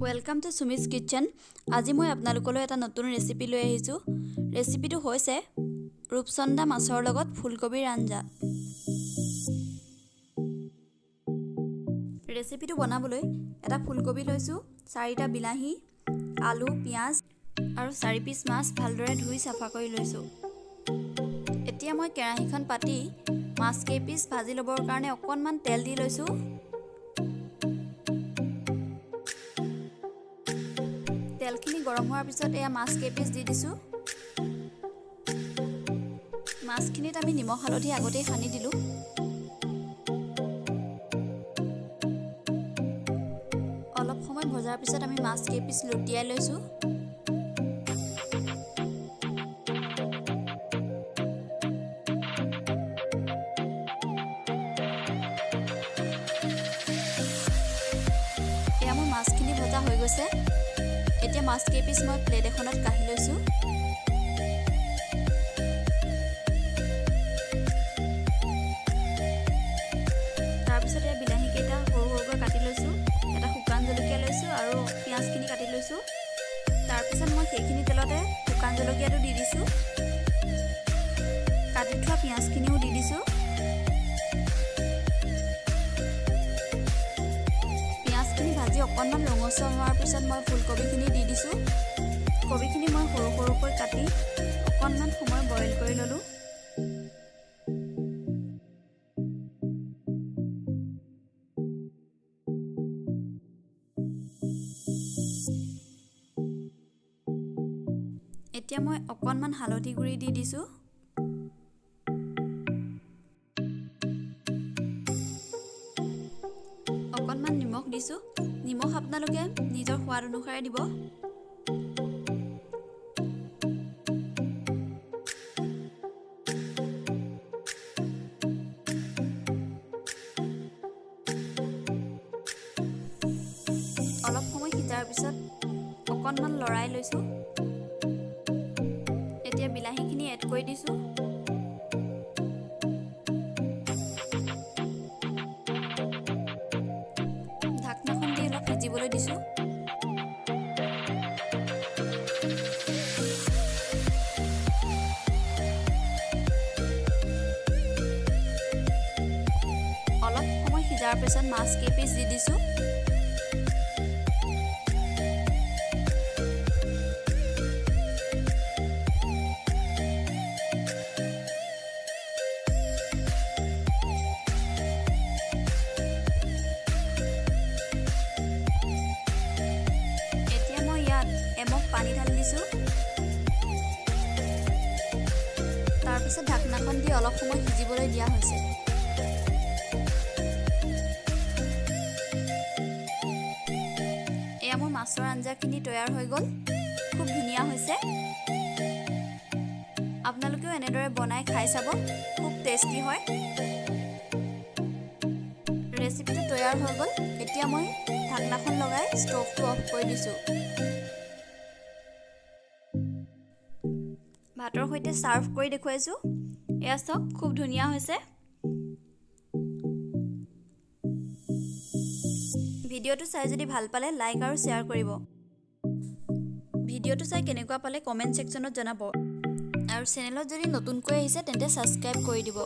Welcome to Sumi's kitchen. আজি মই আপোনালোকলৈ এটা নতুন ৰেচিপি লৈ আহিছোঁ। ৰেচিপিটো হৈছে ৰূপচন্দা মাছৰ লগত ফুলকবিৰ আঞ্জা। ৰেচিপিটো বনাবলৈ এটা ফুলকবি লৈছোঁ, 4টা বিলাহী, আলু, পিঁয়াজ আৰু 4 পিচ মাছ ভালদৰে ধুই চাফা কৰি লৈছোঁ। এতিয়া মই কেৰাহীখন পাতি মাছ কেইপিচ ভাজি ল'বৰ কাৰণে অকণমান তেল দি লৈছোঁ। তেলখিনি গৰম হোৱাৰ পিছত এয়া মাছ কেইপিচ দি দিছোঁ। মাছখিনিত আমি নিমখ হালধি আগতেই সানি দিলোঁ। অলপ সময় ভজাৰ পিছত আমি মাছ কেইপিচ লুটিয়াই লৈছোঁ। এয়া মোৰ মাছখিনি ভজা হৈ গৈছে। এতিয়া মাছ কেইপিচ মই প্লেট এখনত কাঢ়ি লৈছোঁ। তাৰপিছত এয়া বিলাহীকেইটা সৰু সৰুকৈ কাটি লৈছোঁ। এটা শুকান জলকীয়া লৈছোঁ আৰু পিঁয়াজখিনি কাটি লৈছোঁ। তাৰপিছত মই সেইখিনি তেলতে শুকান জলকীয়াটো দি দিছোঁ। কাটি থোৱা পিঁয়াজখিনিও দি দিছোঁ। পিঁয়াজখিনি ভাজি অকণমান ৰঙচুৱা হোৱাৰ পিছত মই ফুলকবিখিনি দি দিছোঁ। কবিখিনি মই সৰু সৰুকৈ কাটি অকণমান সময় বইল কৰি ল'লোঁ। এতিয়া মই অকণমান হালধি গুড়ি দি দিছোঁ। অকণমান নিমখ দিছোঁ। নিমখ আপোনালোকে নিজৰ সোৱাদ অনুসাৰে দিব। অলপ সময় সিজাৰ পিছত অকণমান লৰাই লৈছোঁ। এতিয়া বিলাহীখিনি এড কৰি দিছোঁ। ঢাকনাখন দি অলপ সিজিবলৈ দিছোঁ। অলপ সময় সিজাৰ পিছত মাছ কেইপিচ দি দিছোঁ। এমক পানী ঢালি দিছোঁ। তাৰপিছত ঢাকনাখন দি অলপ সময় সিজিবলৈ দিয়া হৈছে। এয়া মোৰ মাছৰ আঞ্জাখিনি তৈয়াৰ হৈ গ'ল। খুব ধুনীয়া হৈছে। আপোনালোকেও এনেদৰে বনাই খাই চাব, খুব টেষ্টি হয়। ৰেচিপিটো তৈয়াৰ হৈ গ'ল। এতিয়া মই ঢাকনাখন লগাই ষ্ট'ভটো অফ কৰি দিছোঁ। ভাতৰ সৈতে ছাৰ্ভ কৰি দেখুৱাইছোঁ। এয়া চাওক, খুব ধুনীয়া হৈছে। ভিডিঅ'টো চাই যদি ভাল পালে লাইক আৰু শ্বেয়াৰ কৰিব। ভিডিঅ'টো চাই কেনেকুৱা পালে কমেণ্ট ছেকশ্যনত জনাব। আৰু চেনেলত যদি নতুনকৈ আহিছে তেন্তে ছাবস্ক্ৰাইব কৰি দিব।